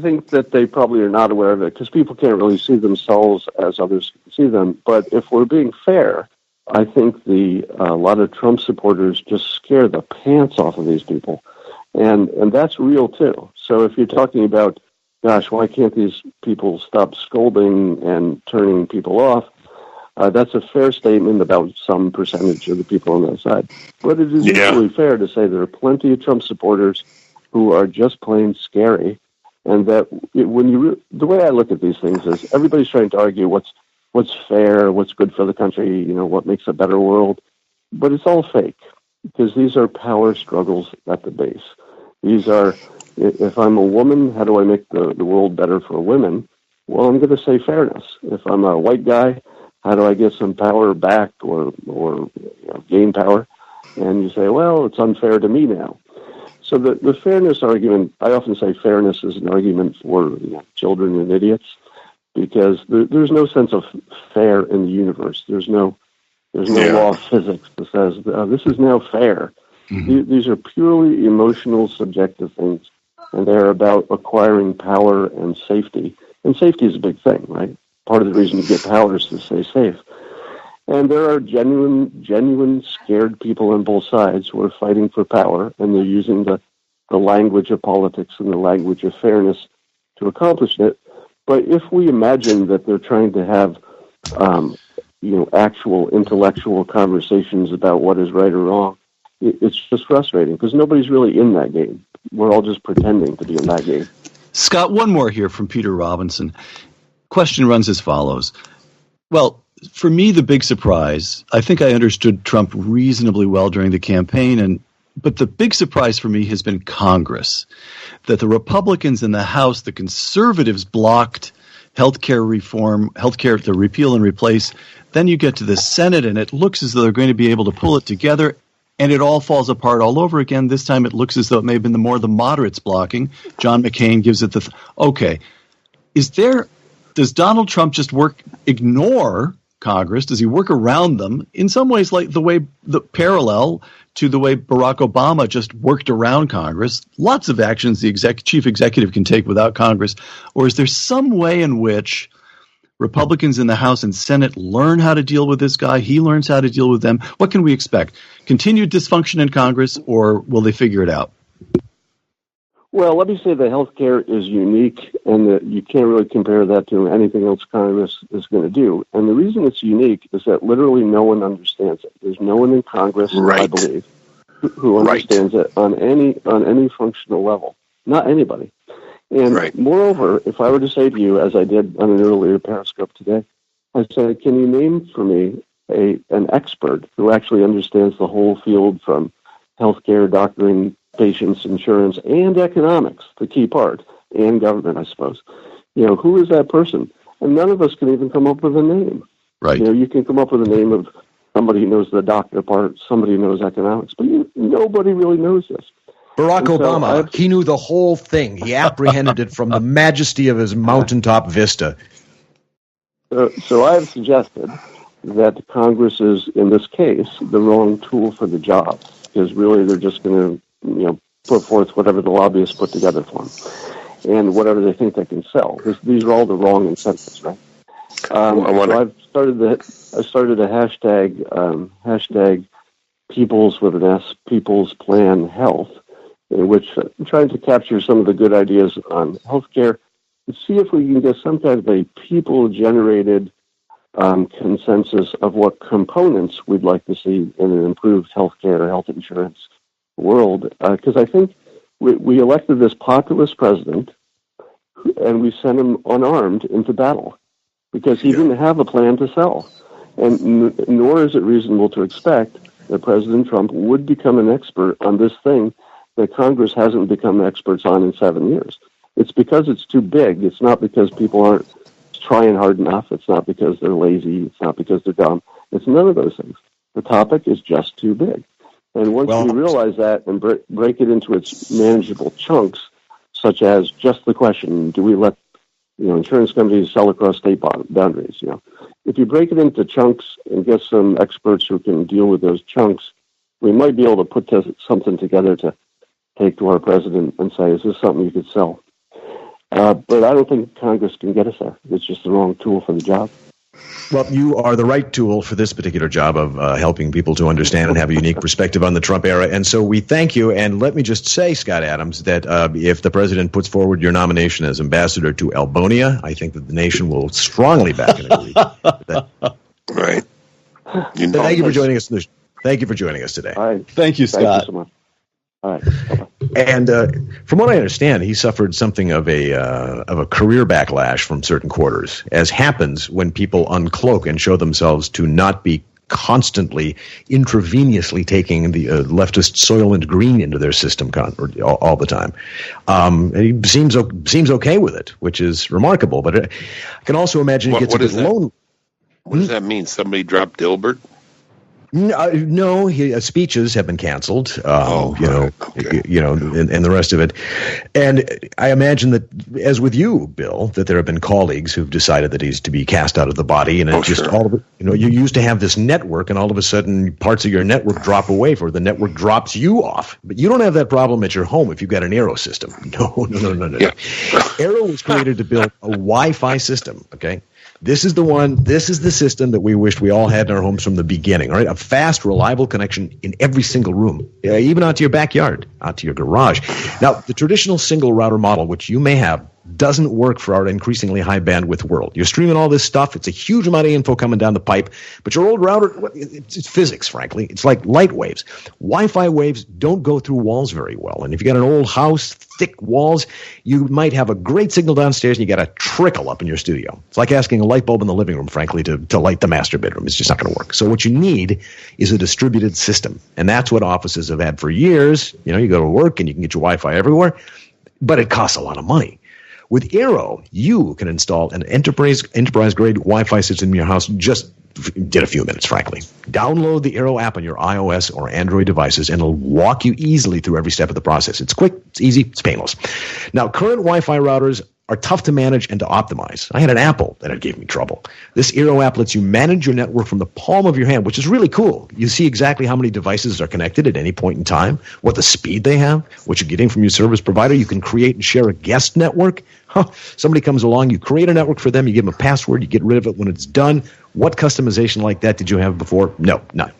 think that they probably are not aware of it because people can't really see themselves as others see them. But if we're being fair, I think a lot of Trump supporters just scare the pants off of these people. And that's real too. So if you're talking about, gosh, why can't these people stop scolding and turning people off? That's a fair statement about some percentage of the people on that side. But it is equally fair to say there are plenty of Trump supporters who are just plain scary. And that the way I look at these things is everybody's trying to argue what's fair, what's good for the country, what makes a better world. But it's all fake because these are power struggles at the base. These are, if I'm a woman, how do I make the world better for women? Well, I'm going to say fairness. If I'm a white guy, how do I get some power back or gain power? And you say, well, it's unfair to me now. So the fairness argument, I often say fairness is an argument for children and idiots. Because there's no sense of fair in the universe. There's no law of physics that says this is now fair. Mm-hmm. These are purely emotional, subjective things, and they're about acquiring power and safety. And safety is a big thing, right? Part of the reason you get power is to stay safe. And there are genuine scared people on both sides who are fighting for power, and they're using the language of politics and the language of fairness to accomplish it. But if we imagine that they're trying to have, actual intellectual conversations about what is right or wrong, it's just frustrating because nobody's really in that game. We're all just pretending to be in that game. Scott, one more here from Peter Robinson. Question runs as follows. Well, for me, the big surprise, I think I understood Trump reasonably well during the campaign, but the big surprise for me has been Congress. That the Republicans in the House, the conservatives blocked healthcare reform, the repeal and replace. Then you get to the Senate, and it looks as though they're going to be able to pull it together, and it all falls apart all over again. This time it looks as though it may have been the moderates blocking. John McCain gives it okay. Does Donald Trump just ignore Congress? Does he work around them in some ways, like the parallel to the way Barack Obama just worked around Congress? Lots of actions the chief executive can take without Congress. Or is there some way in which Republicans in the House and Senate learn how to deal with this guy? He learns how to deal with them. What can we expect? Continued dysfunction in Congress, or will they figure it out? Well, let me say that healthcare is unique and that you can't really compare that to anything else Congress is going to do. And the reason it's unique is that literally no one understands it. There's no one in Congress, I believe, who understands it on any functional level. Not anybody. And moreover, if I were to say to you, as I did on an earlier Periscope today, I said, can you name for me an expert who actually understands the whole field from healthcare, doctoring, patients, insurance, and economics, the key part, and government, I suppose. Who is that person? And none of us can even come up with a name. Right. You can come up with a name of somebody who knows the doctor part, somebody who knows economics, but nobody really knows this. Barack Obama, he knew the whole thing. He apprehended it from the majesty of his mountaintop vista. So I have suggested that Congress is, in this case, the wrong tool for the job, because really they're just going to put forth whatever the lobbyists put together for them, and whatever they think they can sell. These are all the wrong incentives, right? I started a hashtag People's with an S, People's Plan Health, in which I'm trying to capture some of the good ideas on healthcare and see if we can get some kind of a people-generated consensus of what components we'd like to see in an improved healthcare, health insurance, world, because I think we elected this populist president, and we sent him unarmed into battle because he didn't have a plan to sell. And nor is it reasonable to expect that President Trump would become an expert on this thing that Congress hasn't become experts on in 7 years. It's because it's too big. It's not because people aren't trying hard enough. It's not because they're lazy. It's not because they're dumb. It's none of those things. The topic is just too big. And once we realize that and break it into its manageable chunks, such as just the question, do we let insurance companies sell across state boundaries? If you break it into chunks and get some experts who can deal with those chunks, we might be able to put something together to take to our president and say, is this something you could sell? But I don't think Congress can get us there. It's just the wrong tool for the job. Well, you are the right tool for this particular job of helping people to understand and have a unique perspective on the Trump era. And so we thank you. And let me just say, Scott Adams, that if the president puts forward your nomination as ambassador to Albonia, I think that the nation will strongly back and agree with that. Right. Thank you for joining us. Thank you for joining us today. All right. Thank you, Scott. Thank you so much. All right. Bye-bye. And from what I understand, he suffered something of a career backlash from certain quarters, as happens when people uncloak and show themselves to not be constantly intravenously taking the leftist Soylent Green into their system all the time. And he seems okay with it, which is remarkable. But I can also imagine he gets a bit lonely. What does that mean? Somebody dropped Dilbert? No, speeches have been canceled. And the rest of it. And I imagine that, as with you, Bill, that there have been colleagues who've decided that he's to be cast out of the body, and all of it. You used to have this network, and all of a sudden, parts of your network drop away, for the network drops you off. But you don't have that problem at your home if you've got an Arrow system. No. Yeah. Arrow was created to build a Wi-Fi system. Okay. This is the system that we wished we all had in our homes from the beginning, all right? A fast, reliable connection in every single room, even out to your backyard, out to your garage. Now, the traditional single router model, which you may have, doesn't work for our increasingly high bandwidth world. You're streaming all this stuff. It's a huge amount of info coming down the pipe, but your old router, it's physics, frankly. It's like light waves. Wi-Fi waves don't go through walls very well. And if you got an old house, thick walls, you might have a great signal downstairs and you got a trickle up in your studio. It's like asking a light bulb in the living room, frankly, to light the master bedroom. It's just not going to work. So what you need is a distributed system. And that's what offices have had for years. You go to work and you can get your Wi-Fi everywhere, but it costs a lot of money. With Arrow, you can install an enterprise-grade Wi-Fi system in your house just in a few minutes, frankly. Download the Arrow app on your iOS or Android devices, and it'll walk you easily through every step of the process. It's quick, it's easy, it's painless. Now, current Wi-Fi routers are tough to manage and to optimize. I had an Apple, and it gave me trouble. This Arrow app lets you manage your network from the palm of your hand, which is really cool. You see exactly how many devices are connected at any point in time, what the speed they have, what you're getting from your service provider. You can create and share a guest network. Somebody comes along, you create a network for them, you give them a password, you get rid of it when it's done. What customization like that did you have before? No, none.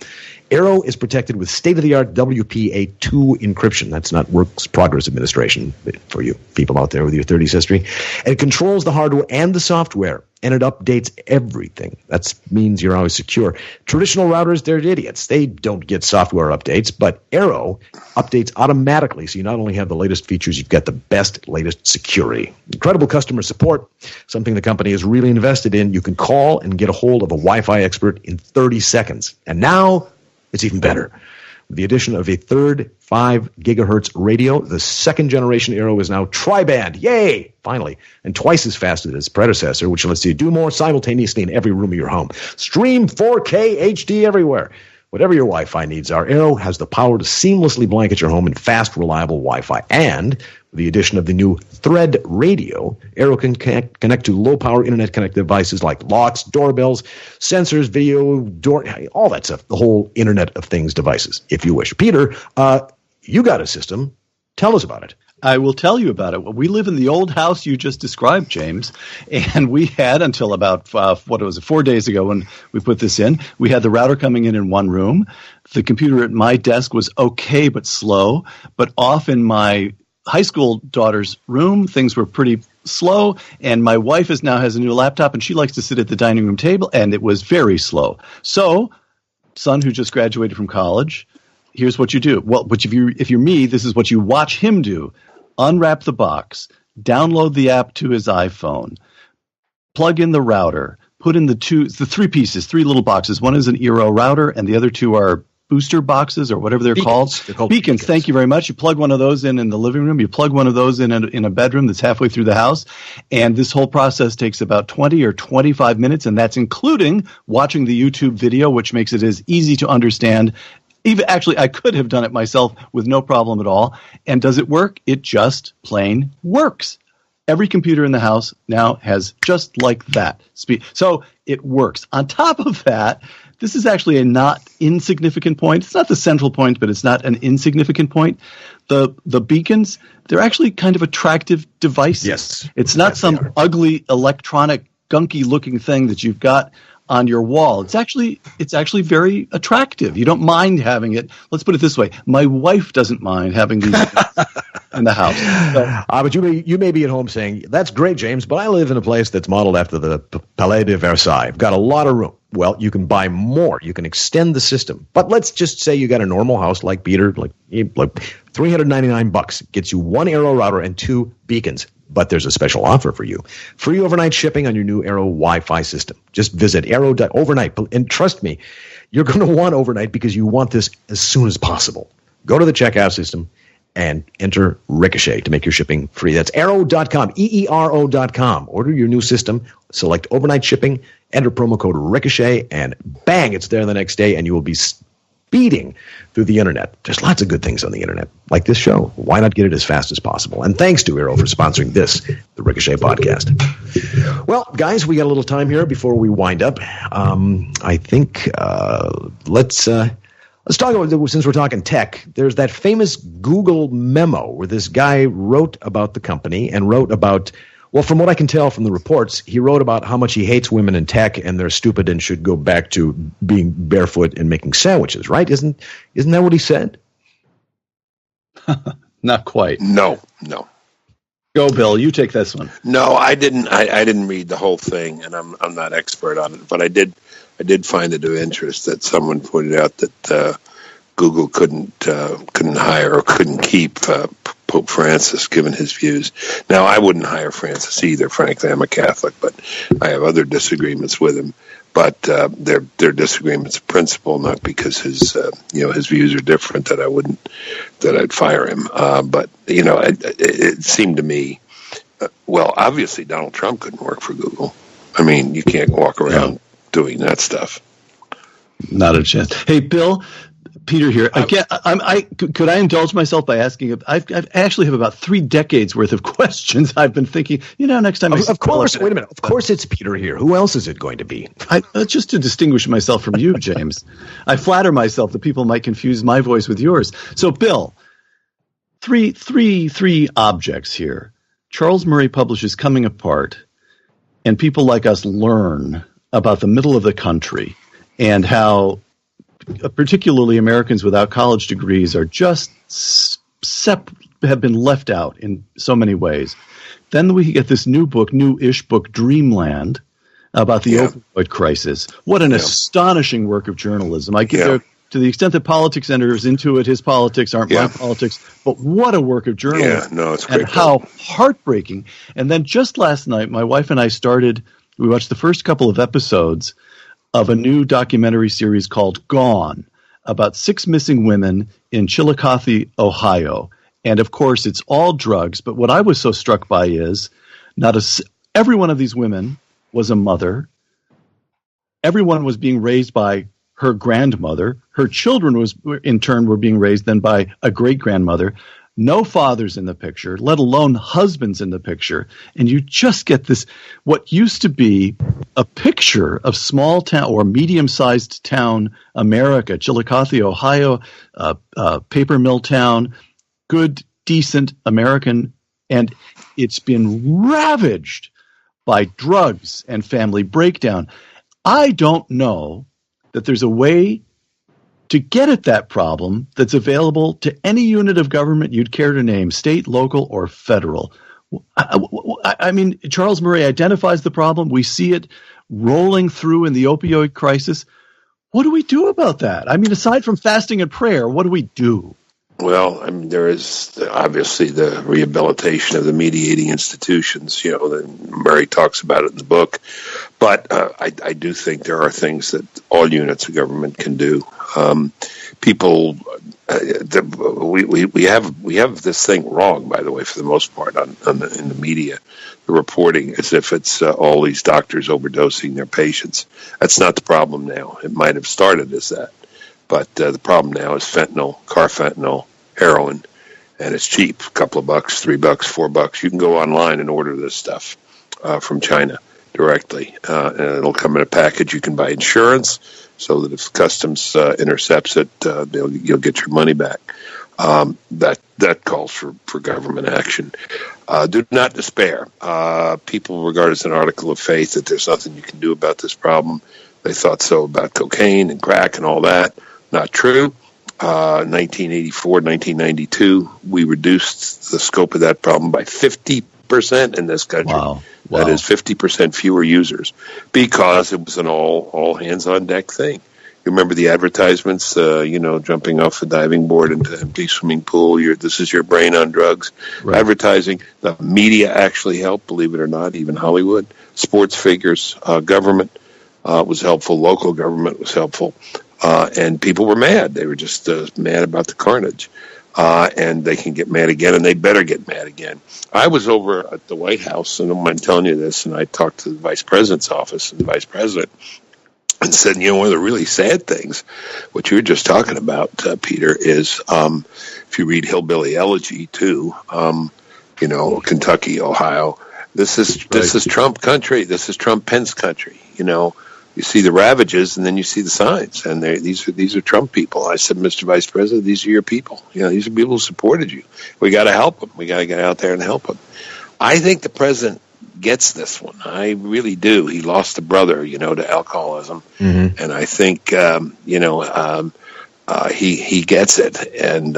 Arrow is protected with state-of-the-art WPA2 encryption. That's not Works Progress Administration for you people out there with your 30s history. And it controls the hardware and the software, and it updates everything. That means you're always secure. Traditional routers, they're idiots. They don't get software updates, but Arrow updates automatically, so you not only have the latest features, you've got the best, latest security. Incredible customer support, something the company is really invested in. You can call and get a hold of a Wi-Fi expert in 30 seconds. And now it's even better. With the addition of a third 5 gigahertz radio, the second generation Arrow is now tri-band. Yay! Finally. And twice as fast as its predecessor, which lets you do more simultaneously in every room of your home. Stream 4K HD everywhere. Whatever your Wi-Fi needs are, Arrow has the power to seamlessly blanket your home in fast, reliable Wi-Fi. And with the addition of the new Thread radio, Arrow can connect to low-power internet-connected devices like locks, doorbells, sensors, video, all that stuff, the whole Internet of Things devices, if you wish. Peter, you got a system. Tell us about it. I will tell you about it. We live in the old house you just described, James, and we had until about 4 days ago when we put this in, we had the router coming in one room. The computer at my desk was okay but slow, but off in my high school daughter's room, things were pretty slow, and my wife now has a new laptop, and she likes to sit at the dining room table, and it was very slow. So, son who just graduated from college, here's what you do. Well, but if you're me, this is what you watch him do. Unwrap the box, download the app to his iPhone, plug in the router, put in the three little boxes. One is an Eero router, and the other two are booster boxes or whatever they're called. Beacons. Thank you very much. You plug one of those in the living room. You plug one of those in a bedroom that's halfway through the house. And this whole process takes about 20 or 25 minutes, and that's including watching the YouTube video, which makes it as easy to understand. Even actually, I could have done it myself with no problem at all. And does it work? It just plain works. Every computer in the house now has just like that speed. So it works. On top of that, this is actually a not insignificant point. It's not the central point, but it's not an insignificant point. The beacons, they're actually kind of attractive devices. Yes. It's not some ugly electronic gunky looking thing that you've got on your wall. It's actually very attractive. You don't mind having it. Let's put it this way. My wife doesn't mind having these in the house. So, but you may be at home saying, that's great, James, but I live in a place that's modeled after the Palais de Versailles. I've got a lot of room. Well, you can buy more. You can extend the system. But let's just say you got a normal house like Peter, like $399 gets you one Eero router and 2 beacons. But there's a special offer for you. Free overnight shipping on your new Eero Wi-Fi system. Just visit Eero.overnight. And trust me, you're going to want overnight because you want this as soon as possible. Go to the checkout system and enter Ricochet to make your shipping free. That's Eero.com, EERO.com. Order your new system, select overnight shipping, enter promo code Ricochet, and bang, it's there the next day, and you will be speeding through the internet. There's lots of good things on the internet, like this show. Why not get it as fast as possible? And thanks to Eero for sponsoring this, the Ricochet podcast. Well, guys, we got a little time here before we wind up. I think let's talk about, since we're talking tech, there's that famous Google memo where this guy wrote about the company and wrote about, well, from what I can tell from the reports, he wrote about how much he hates women in tech and they're stupid and should go back to being barefoot and making sandwiches, right? Isn't that what he said? Not quite. No. Go, Bill. You take this one. No, I didn't. I didn't read the whole thing, and I'm not expert on it. But I did find it of interest that someone pointed out that Google couldn't hire or couldn't keep Pope Francis, given his views. Now, I wouldn't hire Francis either. Frankly, I'm a Catholic, but I have other disagreements with him. But they're disagreements of principle, not because his views are different that I'd fire him. But it seemed to me, well, obviously Donald Trump couldn't work for Google. I mean, you can't walk around doing that stuff. Not a chance. Hey, Bill. Peter here. Could I indulge myself by asking? I actually have about 3 decades worth of questions. I've been thinking, next time. Of course. Wait a minute. Of course, it's Peter here. Who else is it going to be? Just to distinguish myself from you, James. I flatter myself that people might confuse my voice with yours. So, Bill, three objects here. Charles Murray publishes Coming Apart, and people like us learn about the middle of the country and how particularly Americans without college degrees are just have been left out in so many ways. Then we get this new-ish book, Dreamland, about the opioid crisis. What an astonishing work of journalism. I give there, to the extent that politics enters into it, his politics aren't my politics, but what a work of journalism. Yeah, no, it's great. And how heartbreaking. And then just last night, my wife and I we watched the first couple of episodes of a new documentary series called Gone, about 6 missing women in Chillicothe, Ohio. And, of course, it's all drugs. But what I was so struck by is every one of these women was a mother. Everyone was being raised by her grandmother. Her children in turn were being raised then by a great-grandmother. No fathers in the picture, let alone husbands in the picture. And you just get this, what used to be a picture of small town or medium-sized town America, Chillicothe, Ohio, paper mill town, good, decent American, and it's been ravaged by drugs and family breakdown. I don't know that there's a way to get at that problem that's available to any unit of government you'd care to name, state, local, or federal. I mean, Charles Murray identifies the problem. We see it rolling through in the opioid crisis. What do we do about that? I mean, aside from fasting and prayer, what do we do? Well, I mean, there is obviously the rehabilitation of the mediating institutions. That Murray talks about it in the book. But I do think there are things that all units of government can do. People, we have this thing wrong, by the way, for the most part, in the media. The reporting as if it's all these doctors overdosing their patients. That's not the problem now. It might have started as that. But the problem now is fentanyl, carfentanil, heroin, and it's cheap, a couple of bucks, $3, $4. You can go online and order this stuff from China directly, and it'll come in a package. You can buy insurance so that if customs intercepts it, you'll get your money back. That calls for government action. Do not despair. People regard it as an article of faith that there's nothing you can do about this problem. They thought so about cocaine and crack and all that. Not true. 1984, 1992, we reduced the scope of that problem by 50% in this country. Wow. That is 50% fewer users because it was an all hands on deck thing. You remember the advertisements, jumping off a diving board into an empty swimming pool. This is your brain on drugs. Right. Advertising. The media actually helped, believe it or not, even Hollywood. Sports figures, government was helpful. Local government was helpful. And people were mad. They were just mad about the carnage. And they can get mad again, and they better get mad again. I was over at the White House, and I don't mind telling you this, and I talked to the vice president's office and the vice president and said, one of the really sad things, what you were just talking about, Peter, is if you read Hillbilly Elegy, too, Kentucky, Ohio, this is Trump country. This is Trump-Pence country, You see the ravages, and then you see the signs, and these are Trump people. I said, Mr. Vice President, these are your people. These are people who supported you. We got to help them. We got to get out there and help them. I think the president gets this one. I really do. He lost a brother, to alcoholism, and I think he gets it. And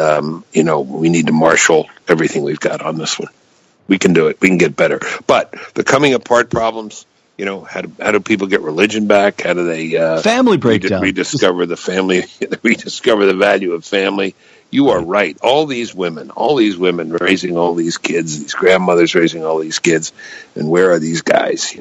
we need to marshal everything we've got on this one. We can do it. We can get better. But the coming apart problems. How do people get religion back? How do they family breakdown? Rediscover the family, rediscover the value of family. You are right. All these women raising all these kids, these grandmothers raising all these kids, and where are these guys?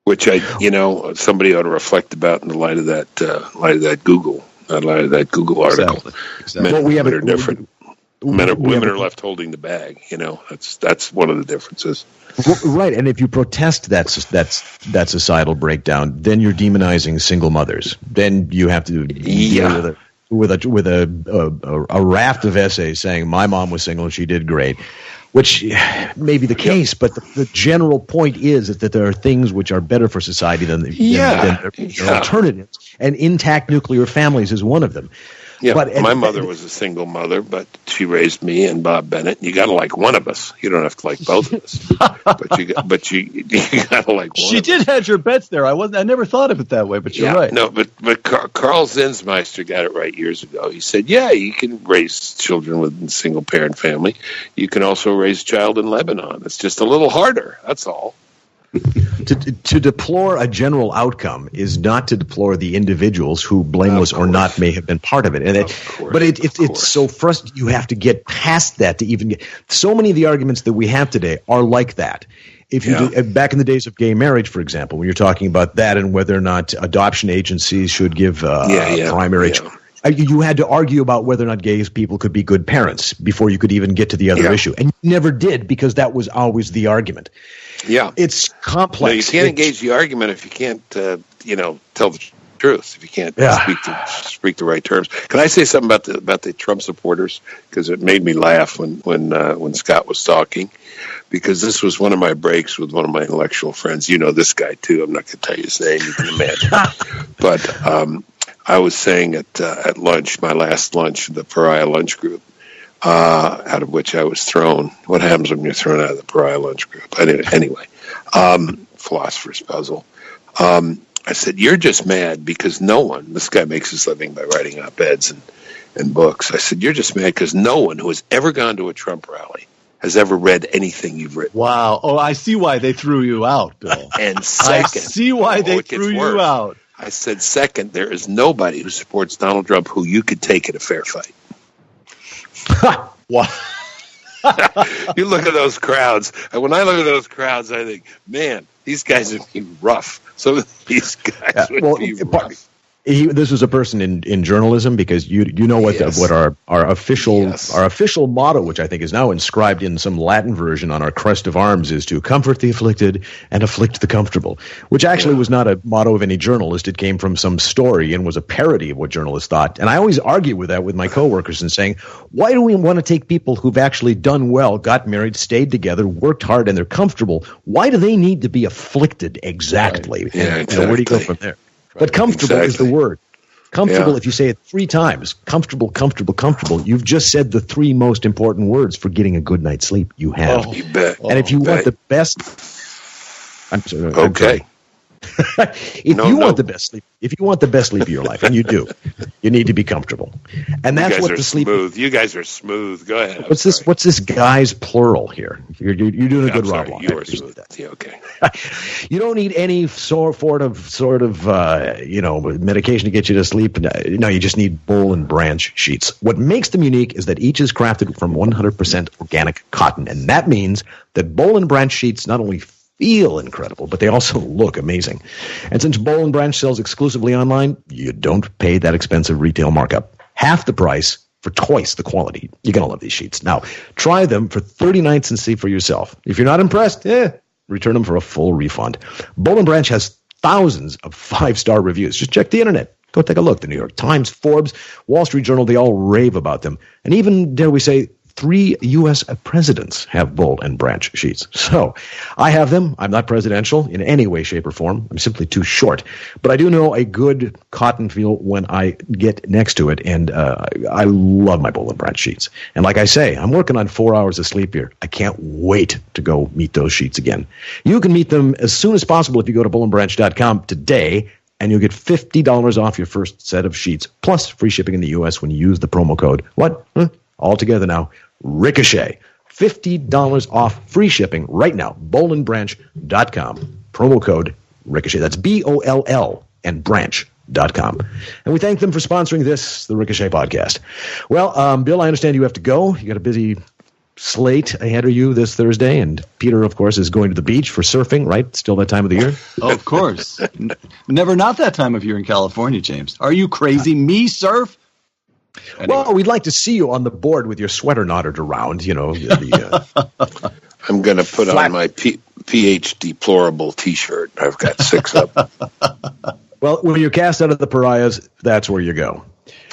Which somebody ought to reflect about in the light of that Google article. Exactly. Men and women are different. Women are left holding the bag. That's one of the differences. Right, and if you protest that societal breakdown, then you're demonizing single mothers. Then you have to deal with a raft of essays saying my mom was single and she did great, which may be the case, but the general point is that there are things which are better for society than alternatives, and intact nuclear families is one of them. Yeah, but my mother was a single mother, but she raised me and Bob Bennett. You got to like one of us. You don't have to like both of us, but you got to like one. She did hedge her bets there. I never thought of it that way, but you're right. No, but Carl Zinsmeister got it right years ago. He said, "Yeah, you can raise children with a single parent family. You can also raise a child in Lebanon. It's just a little harder. That's all." To deplore a general outcome is not to deplore the individuals who, blameless or not, may have been part of it. And it's so frustrating. You have to get past that to even get. So many of the arguments that we have today are like that. If you back in the days of gay marriage, for example, when you're talking about that and whether or not adoption agencies should give primary. You had to argue about whether or not gay people could be good parents before you could even get to the other issue, and you never did because that was always the argument. Yeah, it's complex. No, you can't engage the argument if you can't, tell the truth. If you can't speak the right terms. Can I say something about the Trump supporters? Because it made me laugh when Scott was talking. Because this was one of my breaks with one of my intellectual friends. You know this guy too. I'm not going to tell you his name. You can imagine. But I was saying at lunch, my last lunch, the Pariah Lunch Group. Out of which I was thrown. What happens when you're thrown out of the Pariah Lunch Group? Anyway, philosopher's puzzle. I said, you're just mad because no one, this guy makes his living by writing op-eds and books. I said, you're just mad because no one who has ever gone to a Trump rally has ever read anything you've written. Wow. Oh, I see why they threw you out, Bill. And second, I see why they threw you out. I said, second, there is nobody who supports Donald Trump who you could take in a fair fight. What? You look at those crowds, and when I look at those crowds, I think, man, these guys would be rough. Some of these guys would be rough. This was a person in journalism, because you know what what our official motto, which I think is now inscribed in some Latin version on our crest of arms, is to comfort the afflicted and afflict the comfortable, which actually was not a motto of any journalist. It came from some story and was a parody of what journalists thought. And I always argue with that with my coworkers and saying, why do we want to take people who've actually done well, got married, stayed together, worked hard, and they're comfortable? Why do they need to be afflicted exactly? Right. Yeah, exactly. Where do you go from there? But comfortable is the word. Comfortable, if you say it 3 times, comfortable, comfortable, comfortable, you've just said the 3 most important words for getting a good night's sleep. You have. Oh, you bet. And if you want the best... I'm sorry. Okay. If you want the best sleep of your life, and you do, you need to be comfortable. And that's what the sleep. Smooth. You guys are smooth. Go ahead. What's this guys plural here? You're doing a good Rob. You are smooth. Yeah, okay. You don't need any sort of medication to get you to sleep. No, you just need Boll and Branch sheets. What makes them unique is that each is crafted from 100% organic cotton, and that means that Boll and Branch sheets not only feel incredible, but they also look amazing. And since Boll and Branch sells exclusively online, you don't pay that expensive retail markup. Half the price for twice the quality. You're going to love these sheets. Now, try them for 30 nights and see for yourself. If you're not impressed, return them for a full refund. Boll and Branch has thousands of 5-star reviews. Just check the internet. Go take a look. The New York Times, Forbes, Wall Street Journal, they all rave about them. And even, dare we say, 3 U.S. presidents have Boll and Branch sheets. So I have them. I'm not presidential in any way, shape, or form. I'm simply too short. But I do know a good cotton feel when I get next to it, and I love my Boll and Branch sheets. And like I say, I'm working on 4 hours of sleep here. I can't wait to go meet those sheets again. You can meet them as soon as possible if you go to bullandbranch.com today, and you'll get $50 off your first set of sheets, plus free shipping in the U.S. when you use the promo code. What? All together now. Ricochet. $50 off free shipping right now. bullandbranch.com. Promo code Ricochet. That's BOLL and branch.com. And we thank them for sponsoring the Ricochet podcast. Well, Bill, I understand you have to go. You got a busy slate ahead of you this Thursday, and Peter, of course, is going to the beach for surfing, right? Still that time of the year? Oh, of course. Never not that time of year in California, James. Are you crazy? Me surf? Anyway. Well, we'd like to see you on the board with your sweater knotted around, I'm going to put on my PH deplorable T-shirt. I've got 6 up. Well, when you're cast out of the pariahs, that's where you go.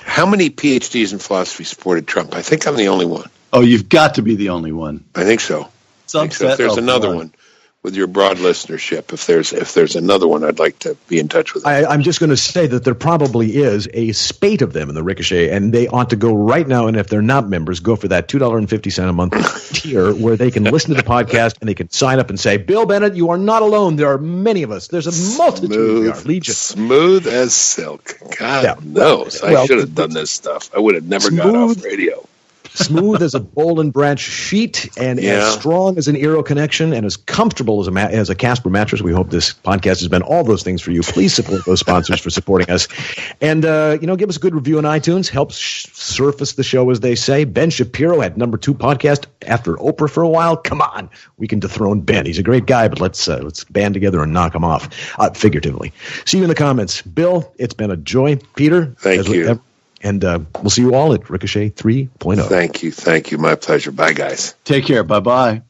How many PhDs in philosophy supported Trump? I think I'm the only one. Oh, you've got to be the only one. I think so. If there's another one with your broad listenership, if there's another one, I'd like to be in touch with them. I'm just going to say that there probably is a spate of them in the Ricochet, and they ought to go right now, and if they're not members, go for that $2.50 a month tier where they can listen to the podcast and they can sign up and say, Bill Bennett, you are not alone. There are many of us. There's a multitude. We are legion. Smooth as silk. God knows. I should have done this stuff. I would have never got off radio. Smooth as a Boll and Branch sheet, and as strong as an Eero connection, and as comfortable as a Casper mattress. We hope this podcast has been all those things for you. Please support those sponsors for supporting us. And, give us a good review on iTunes. Helps surface the show, as they say. Ben Shapiro had number 2 podcast after Oprah for a while. Come on. We can dethrone Ben. He's a great guy, but let's band together and knock him off, figuratively. See you in the comments. Bill, it's been a joy. Peter. Thank you. And we'll see you all at Ricochet 3.0. Thank you. My pleasure. Bye, guys. Take care. Bye-bye.